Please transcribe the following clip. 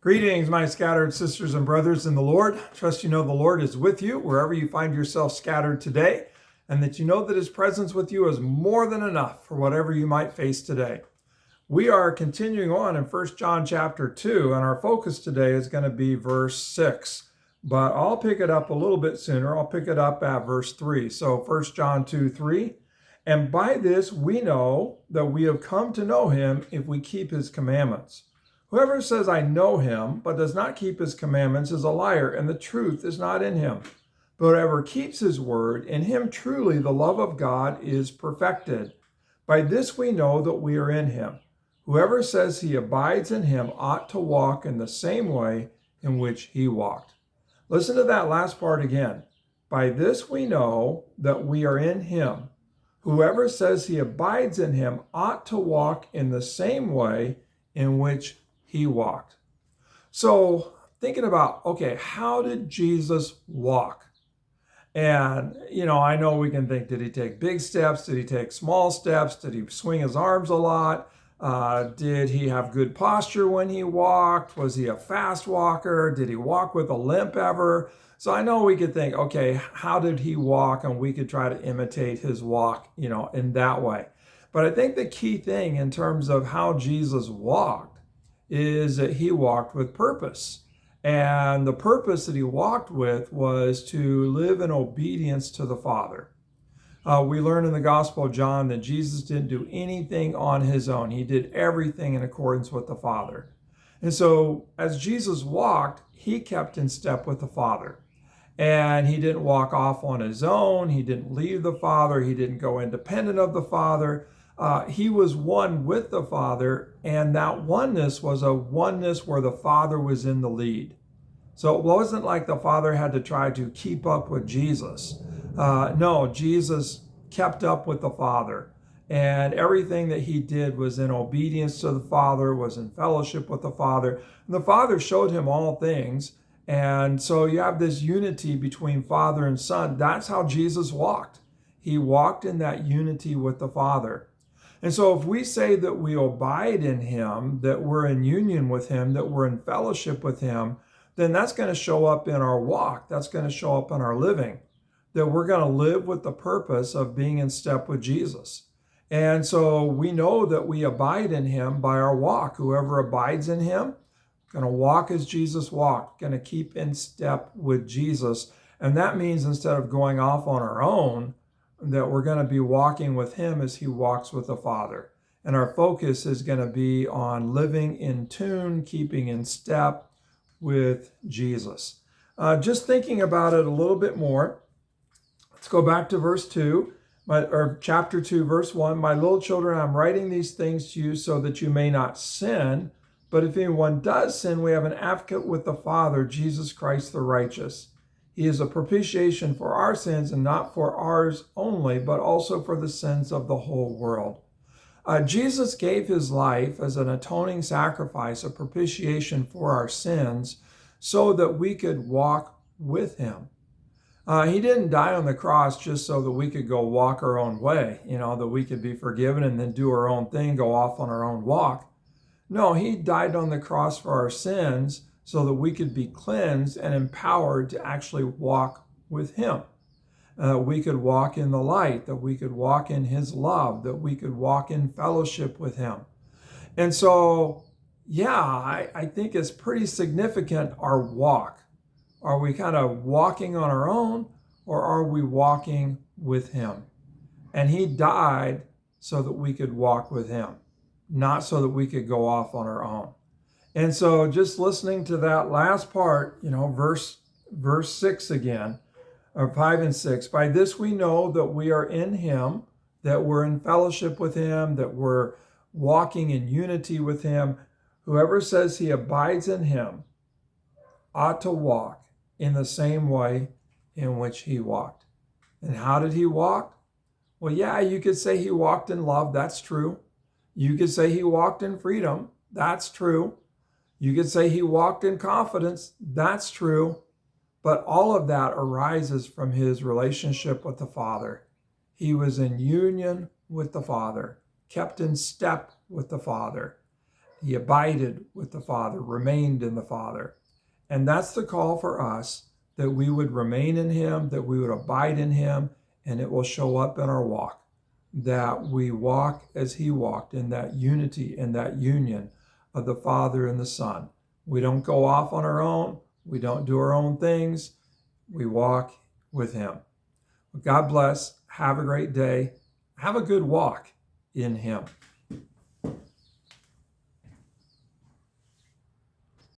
Greetings, my scattered sisters and brothers in the Lord. Trust you know the Lord is with you wherever you find yourself scattered today, and that you know that his presence with you is more than enough for whatever you might face today. We are continuing on in 1 John chapter 2, and our focus today is going to be verse 6. But I'll pick it up a little bit sooner. I'll pick it up at verse 3. So 1 John 2:3. And by this we know that we have come to know him if we keep his commandments. Whoever says, I know him, but does not keep his commandments is a liar, and the truth is not in him. But whoever keeps his word, in him truly the love of God is perfected. By this we know that we are in him. Whoever says he abides in him ought to walk in the same way in which he walked. Listen to that last part again. By this we know that we are in him. Whoever says he abides in him ought to walk in the same way in which he walked. So thinking about, okay, how did Jesus walk? And, I know we can think, did he take big steps? Did he take small steps? Did he swing his arms a lot? Did he have good posture when he walked? Was he a fast walker? Did he walk with a limp ever? So I know we could think, okay, how did he walk? And we could try to imitate his walk, in that way. But I think the key thing in terms of how Jesus walked is that he walked with purpose. And the purpose that he walked with was to live in obedience to the Father. We learn in the Gospel of John that Jesus didn't do anything on his own. He did everything in accordance with the Father. And so as Jesus walked, he kept in step with the Father. And he didn't walk off on his own. He didn't leave the Father. He didn't go independent of the Father. He was one with the Father, and that oneness was a oneness where the Father was in the lead. So it wasn't like the Father had to try to keep up with Jesus. No, Jesus kept up with the Father, and everything that he did was in obedience to the Father, was in fellowship with the Father. And the Father showed him all things, and so you have this unity between Father and Son. That's how Jesus walked. He walked in that unity with the Father. And so if we say that we abide in him, that we're in union with him, that we're in fellowship with him, then that's going to show up in our walk. That's going to show up in our living, that we're going to live with the purpose of being in step with Jesus. And so we know that we abide in him by our walk. Whoever abides in him, going to walk as Jesus walked, going to keep in step with Jesus. And that means instead of going off on our own, that we're going to be walking with him as he walks with the Father. And our focus is going to be on living in tune, keeping in step with Jesus. Just thinking about it a little bit more, let's go back to verse 2, or chapter 2, verse 1. My little children, I'm writing these things to you so that you may not sin. But if anyone does sin, we have an advocate with the Father, Jesus Christ the righteous. He is a propitiation for our sins, and not for ours only, but also for the sins of the whole world. Jesus gave his life as an atoning sacrifice, a propitiation for our sins, so that we could walk with him. He didn't die on the cross just so that we could go walk our own way, that we could be forgiven and then do our own thing, go off on our own walk. No, he died on the cross for our sins so that we could be cleansed and empowered to actually walk with him. We could walk in the light, that we could walk in his love, that we could walk in fellowship with him. And so, I think it's pretty significant, our walk. Are we kind of walking on our own, or are we walking with him? And he died so that we could walk with him, not so that we could go off on our own. And so just listening to that last part, verse 6 again, or 5 and 6, by this we know that we are in him, that we're in fellowship with him, that we're walking in unity with him. Whoever says he abides in him ought to walk in the same way in which he walked. And how did he walk? Well, you could say he walked in love. That's true. You could say he walked in freedom. That's true. You could say he walked in confidence. That's true. But all of that arises from his relationship with the Father. He was in union with the Father, kept in step with the Father. He abided with the Father, remained in the Father. And that's the call for us, that we would remain in him, that we would abide in him, and it will show up in our walk, that we walk as he walked, in that unity, in that union of the Father and the Son. We don't go off on our own. We don't do our own things. We walk with him. God bless. Have a great day. Have a good walk in him.